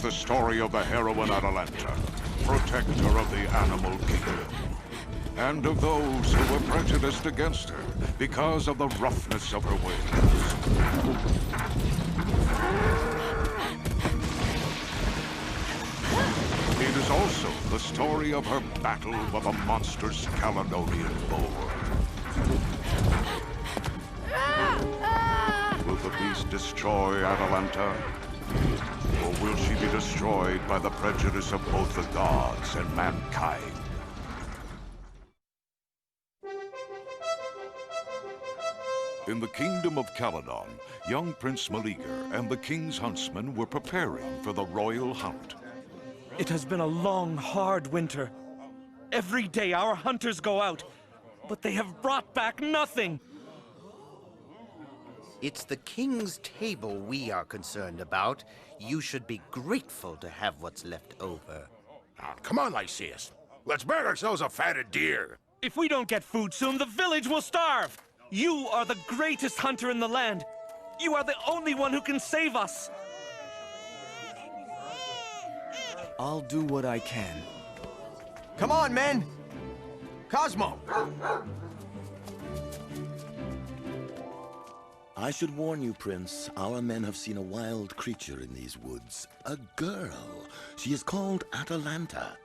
is the story of the heroine Atalanta, protector of the animal kingdom, and of those who were prejudiced against her because of the roughness of her ways. It is also the story of her battle with a monstrous Caledonian boar. Will the beast destroy Atalanta? Or will she be destroyed by the prejudice of both the gods and mankind? In the kingdom of Caledon, young Prince Meleager and the king's huntsmen were preparing for the royal hunt. It has been a long, hard winter. Every day our hunters go out, but they have brought back nothing. It's the king's table we are concerned about. You should be grateful to have what's left over. Ah, come on, Lycius. Let's make ourselves a fatted deer. If we don't get food soon, the village will starve. You are the greatest hunter in the land. You are the only one who can save us. I'll do what I can. Come on, men! Cosmo! I should warn you, Prince. Our men have seen a wild creature in these woods. A girl. She is called Atalanta.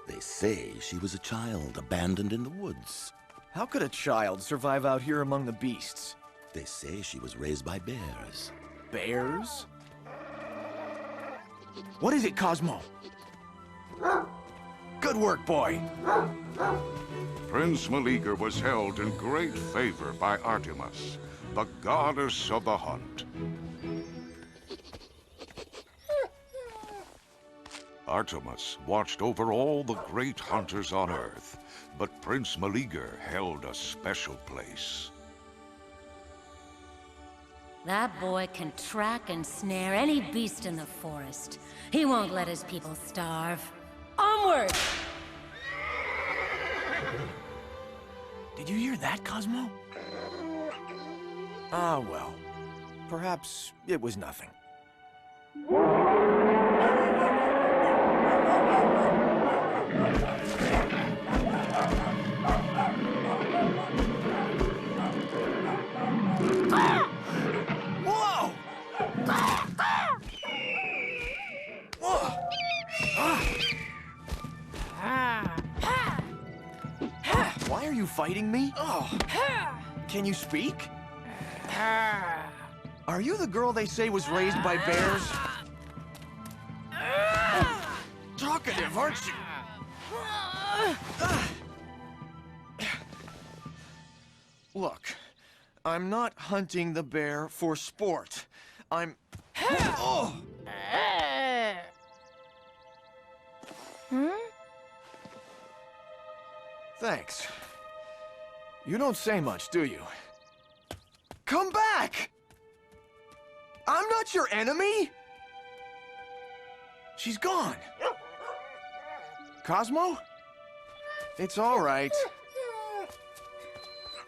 They say she was a child abandoned in the woods. How could a child survive out here among the beasts? They say she was raised by bears. Bears? What is it, Cosmo? Good work, boy. Prince Meleager was held in great favor by Artemis, the goddess of the hunt. Artemis watched over all the great hunters on Earth, but Prince Meleager held a special place. That boy can track and snare any beast in the forest. He won't let his people starve. Onward! Did you hear that, Cosmo? Ah, well. Perhaps it was nothing. Why are you fighting me? Oh. Can you speak? Are you the girl they say was raised by bears? Talkative, aren't you? Look, I'm not hunting the bear for sport. I'm... Oh! Thanks. You don't say much, do you? Come back! I'm not your enemy! She's gone. Cosmo? It's all right.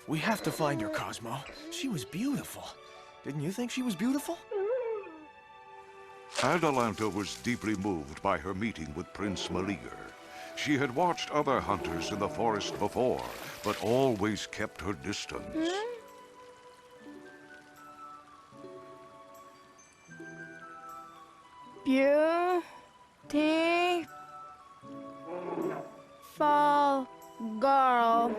We have to find her, Cosmo. She was beautiful. Didn't you think she was beautiful? Atalanta was deeply moved by her meeting with Prince Meleager. She had watched other hunters in the forest before, but always kept her distance. Beautiful girl.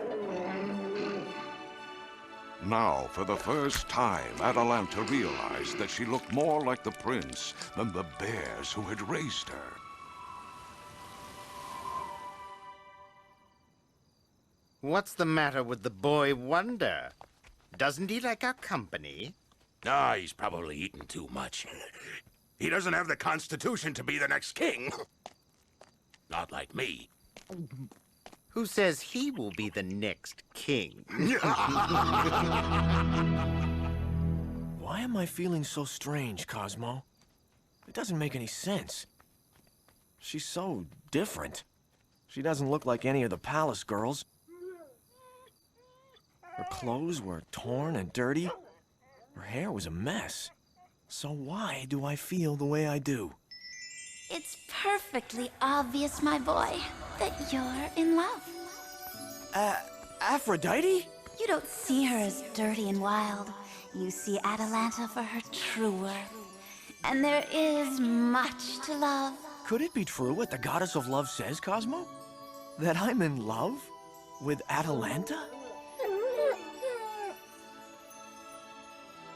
Now, for the first time, Atalanta realized that she looked more like the prince than the bears who had raised her. What's the matter with the boy wonder? Doesn't he like our company? Ah, he's probably eaten too much. He doesn't have the constitution to be the next king. Not like me. Who says he will be the next king? Why am I feeling so strange, Cosmo? It doesn't make any sense. She's so different. She doesn't look like any of the palace girls. Her clothes were torn and dirty. Her hair was a mess. So why do I feel the way I do? It's perfectly obvious, my boy, that you're in love. Aphrodite? You don't see her as dirty and wild. You see Atalanta for her true worth. And there is much to love. Could it be true what the goddess of love says, Cosmo? That I'm in love with Atalanta?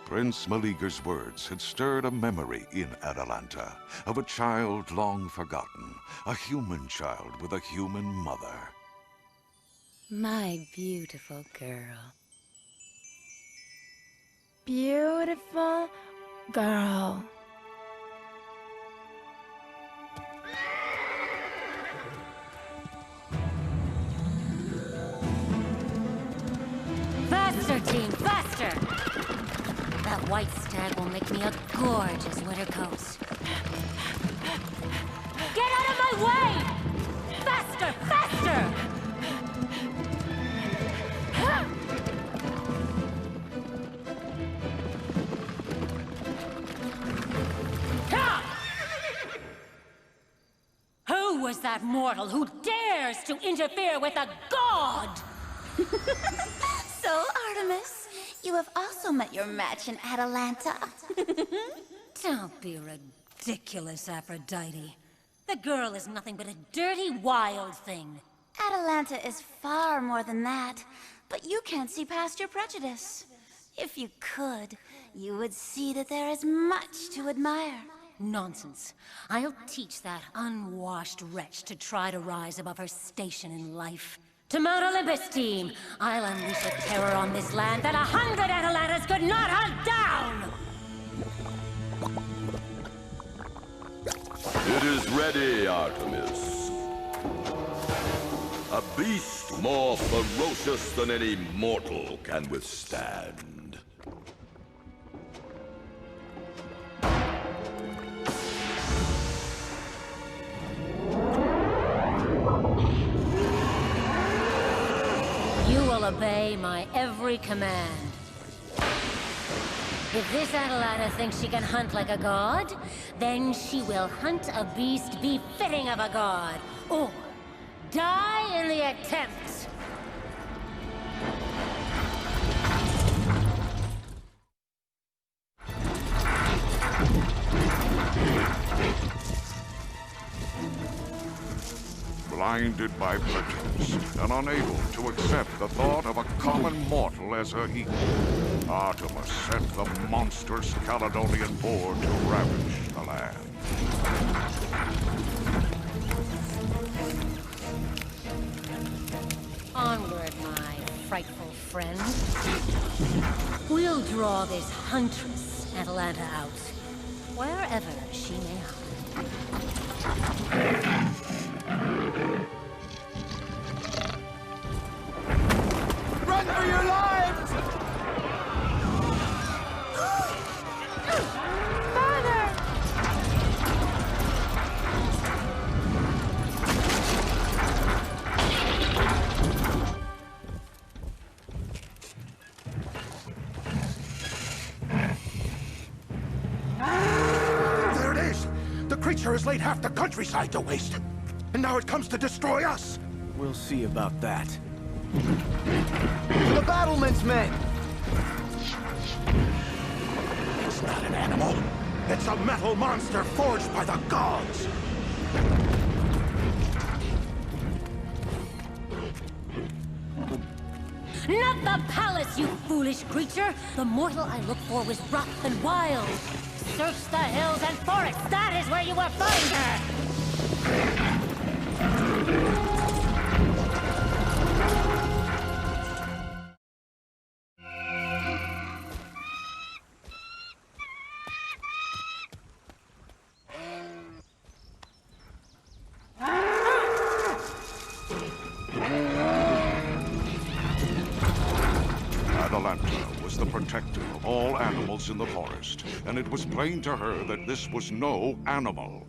Prince Meleager's words had stirred a memory in Atalanta of a child long forgotten, a human child with a human mother. My beautiful girl. Beautiful girl. Faster, team, faster! That white stag will make me a gorgeous winter coat. Get out of my way! Faster, faster! Who was that mortal who dares to interfere with a god? So, Artemis, you have also met your match in Atalanta. Don't be ridiculous, Aphrodite. The girl is nothing but a dirty, wild thing. Atalanta is far more than that, but you can't see past your prejudice. If you could, you would see that there is much to admire. Nonsense. I'll teach that unwashed wretch to try to rise above her station in life. To Mount Olympus, team! I'll unleash a terror on this land that 100 Atalantas could not hunt down! It is ready, Artemis. A beast more ferocious than any mortal can withstand. You will obey my every command. If this Atalanta thinks she can hunt like a god, then she will hunt a beast befitting of a god, or die in the attempt. Blinded by prejudice and unable to accept the thought of a common mortal as her equal, Artemis sent the monstrous Caledonian boar to ravage the land. Onward, my frightful friend. We'll draw this huntress, Atalanta, out, wherever she may hide. Run for your lives! Father! There it is! The creature has laid half the countryside to waste. And now it comes to destroy us! We'll see about that. To the battlements, men! It's not an animal. It's a metal monster forged by the gods! Not the palace, you foolish creature! The mortal I look for was rough and wild. Search the hills and forests, that is where you will find her! Atalanta was the protector of all animals in the forest, and it was plain to her that this was no animal.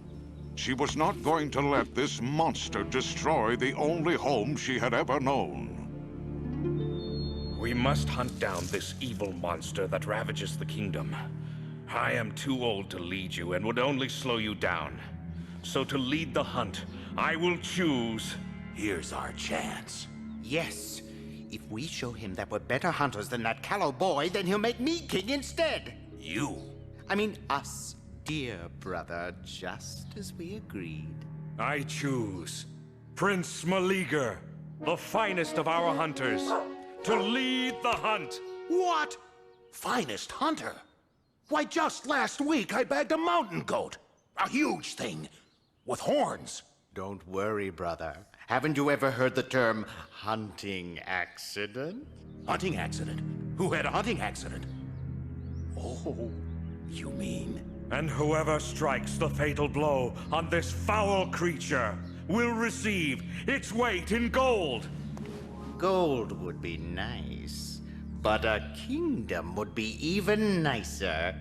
She was not going to let this monster destroy the only home she had ever known. We must hunt down this evil monster that ravages the kingdom. I am too old to lead you and would only slow you down. So to lead the hunt, I will choose... Here's our chance. Yes. If we show him that we're better hunters than that callow boy, then he'll make me king instead. You? I mean, us, dear brother, just as we agreed. I choose Prince Meleager, the finest of our hunters, to lead the hunt. What? Finest hunter? Why, just last week I bagged a mountain goat. A huge thing. With horns. Don't worry, brother. Haven't you ever heard the term hunting accident? Hunting accident? Who had a hunting accident? Oh, you mean... And whoever strikes the fatal blow on this foul creature will receive its weight in gold. Gold would be nice, but a kingdom would be even nicer.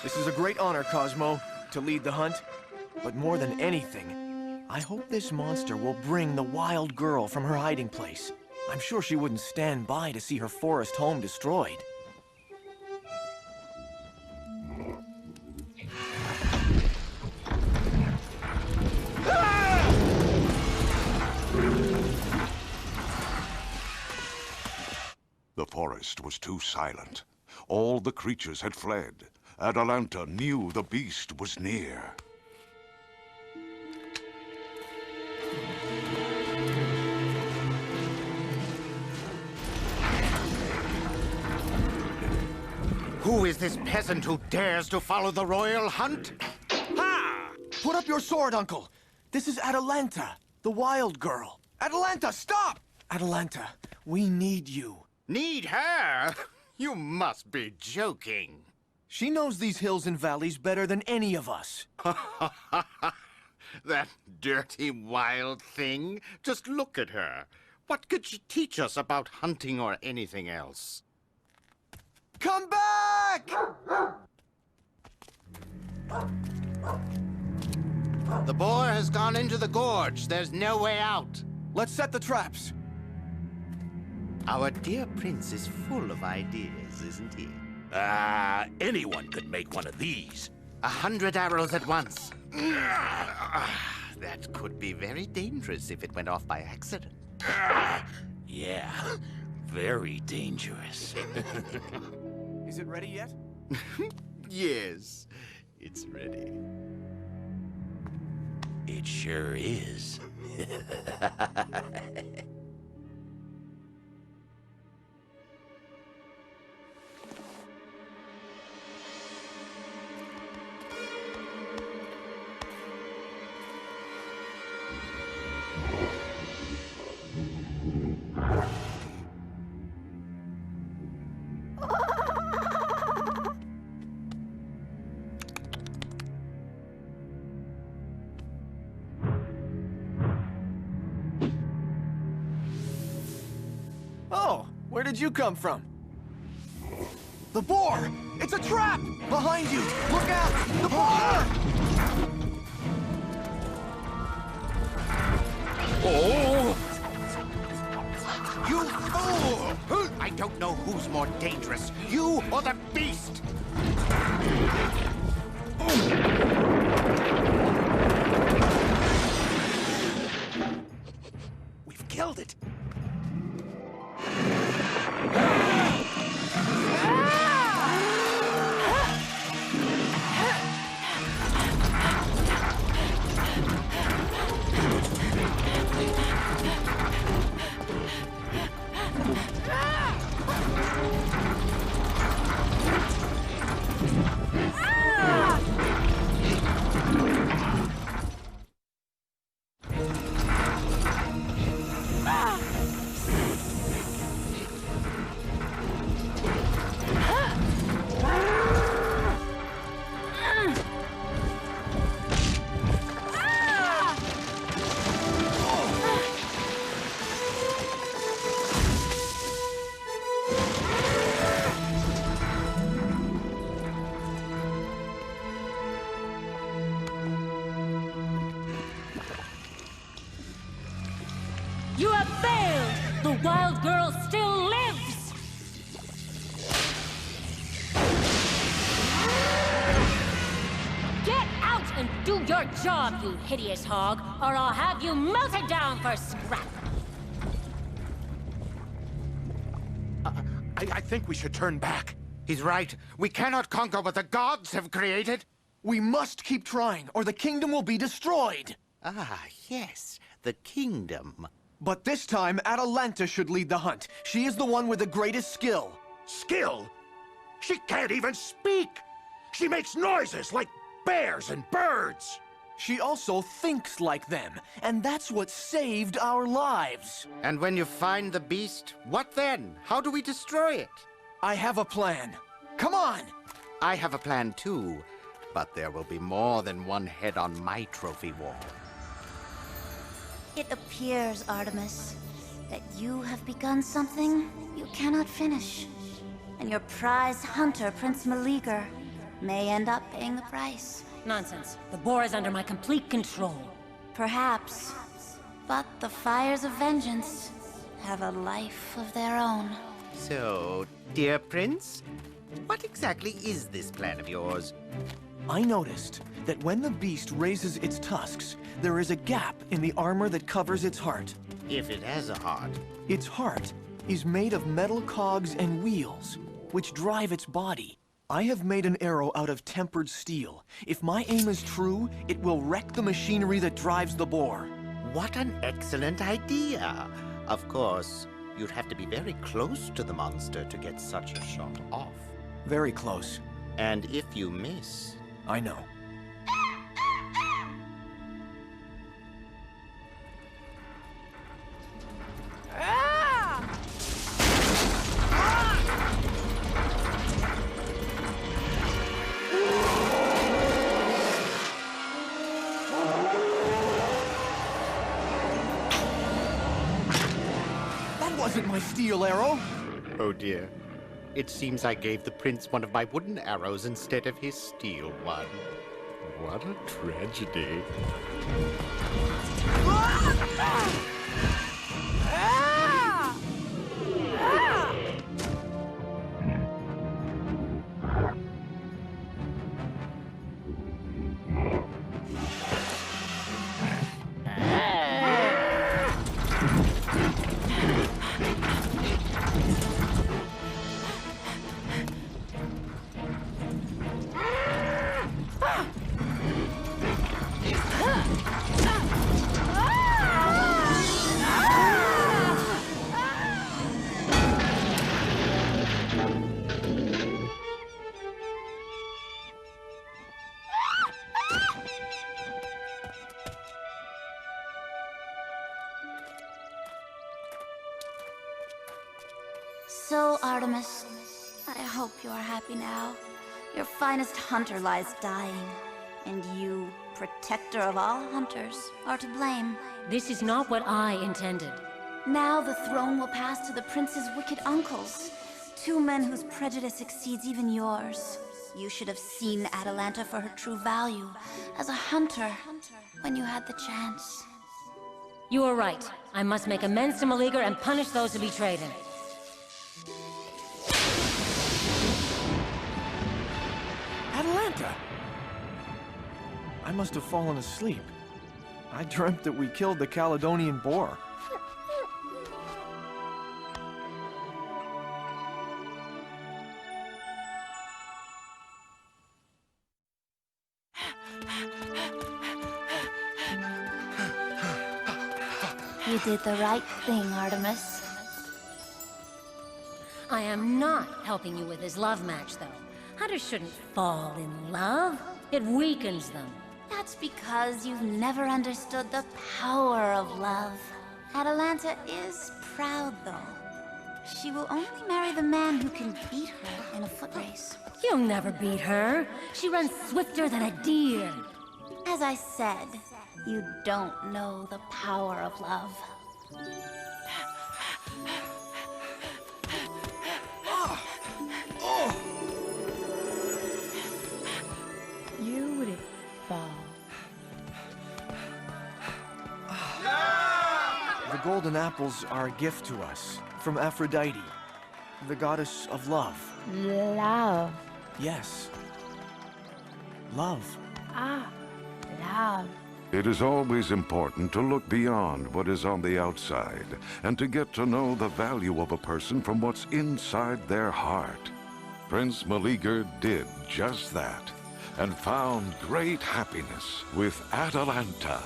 This is a great honor, Cosmo, to lead the hunt. But more than anything, I hope this monster will bring the wild girl from her hiding place. I'm sure she wouldn't stand by to see her forest home destroyed. The forest was too silent. All the creatures had fled. Atalanta knew the beast was near. Who is this peasant who dares to follow the royal hunt? Ha! Put up your sword, Uncle. This is Atalanta, the wild girl. Atalanta, stop! Atalanta, we need you. Need her? You must be joking. She knows these hills and valleys better than any of us. That dirty, wild thing. Just look at her. What could she teach us about hunting or anything else? Come back! The boar has gone into the gorge. There's no way out. Let's set the traps. Our dear prince is full of ideas, isn't he? Anyone could make one of these. 100 arrows at once. That could be very dangerous if it went off by accident. Yeah, very dangerous. Is it ready yet? Yes, it's ready. It sure is. Oh, where did you come from? The boar! It's a trap! Behind you! Look out! The boar! Oh! You fool! I don't know who's more dangerous, you or the beast! We've killed it. You have failed! The wild girl still lives! Get out and do your job, you hideous hog, or I'll have you melted down for scrap! I think we should turn back. He's right. We cannot conquer what the gods have created. We must keep trying, or the kingdom will be destroyed! Ah, yes, the kingdom. But this time, Atalanta should lead the hunt. She is the one with the greatest skill. Skill? She can't even speak! She makes noises like bears and birds! She also thinks like them, and that's what saved our lives. And when you find the beast, what then? How do we destroy it? I have a plan. Come on! I have a plan too, but there will be more than one head on my trophy wall. It appears, Artemis, that you have begun something you cannot finish. And your prized hunter, Prince Meleager, may end up paying the price. Nonsense. The boar is under my complete control. Perhaps. But the fires of vengeance have a life of their own. So, dear Prince, what exactly is this plan of yours? I noticed that when the beast raises its tusks, there is a gap in the armor that covers its heart. If it has a heart. Its heart is made of metal cogs and wheels, which drive its body. I have made an arrow out of tempered steel. If my aim is true, it will wreck the machinery that drives the boar. What an excellent idea! Of course, you'd have to be very close to the monster to get such a shot off. Very close. And if you miss... I know. Wasn't my steel arrow. Oh dear. It seems I gave the prince one of my wooden arrows instead of his steel one. What a tragedy. So, Artemis, I hope you are happy now. Your finest hunter lies dying, and you, protector of all hunters, are to blame. This is not what I intended. Now the throne will pass to the prince's wicked uncles, two men whose prejudice exceeds even yours. You should have seen Atalanta for her true value, as a hunter, when you had the chance. You are right. I must make amends to Meleager and punish those who betrayed him. Atalanta! I must have fallen asleep. I dreamt that we killed the Caledonian boar. You did the right thing, Artemis. I am not helping you with this love match, though. Hunters shouldn't fall in love. It weakens them. That's because you've never understood the power of love. Atalanta is proud, though. She will only marry the man who can beat her in a foot race. You'll never beat her. She runs swifter than a deer. As I said, you don't know the power of love. Beautiful. The golden apples are a gift to us from Aphrodite, the goddess of love. Love. Yes. Love. Ah. love. It is always important to look beyond what is on the outside and to get to know the value of a person from what's inside their heart. Prince Meleager did just that and found great happiness with Atalanta.